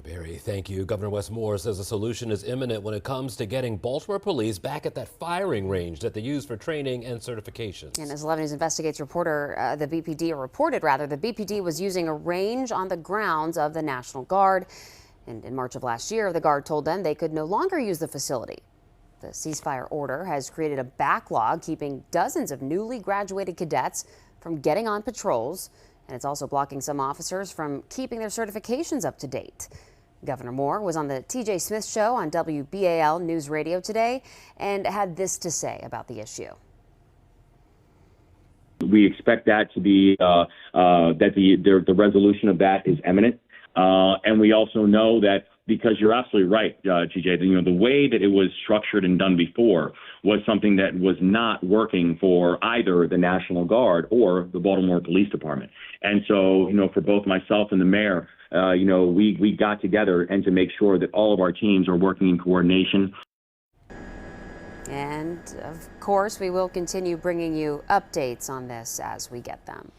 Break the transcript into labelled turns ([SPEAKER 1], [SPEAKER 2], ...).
[SPEAKER 1] Barry, thank you. Governor Wes Moore says a solution is imminent when it comes to getting Baltimore police back at that firing range that they use for training and certifications.
[SPEAKER 2] And as 11 News Investigates reported, the BPD was using a range on the grounds of the National Guard. And in March of last year, the Guard told them they could no longer use the facility. The ceasefire order has created a backlog, keeping dozens of newly graduated cadets from getting on patrols. And it's also blocking some officers from keeping their certifications up to date. Governor Moore was on the TJ Smith Show on WBAL News Radio today and had this to say about the issue.
[SPEAKER 3] We expect that to be that the resolution of that is imminent, and we also know that, because you're absolutely right, TJ. The way that it was structured and done before was something that was not working for either the National Guard or the Baltimore Police Department. And so, for both myself and the mayor, we got together and to make sure that all of our teams are working in coordination.
[SPEAKER 2] And of course, we will continue bringing you updates on this as we get them.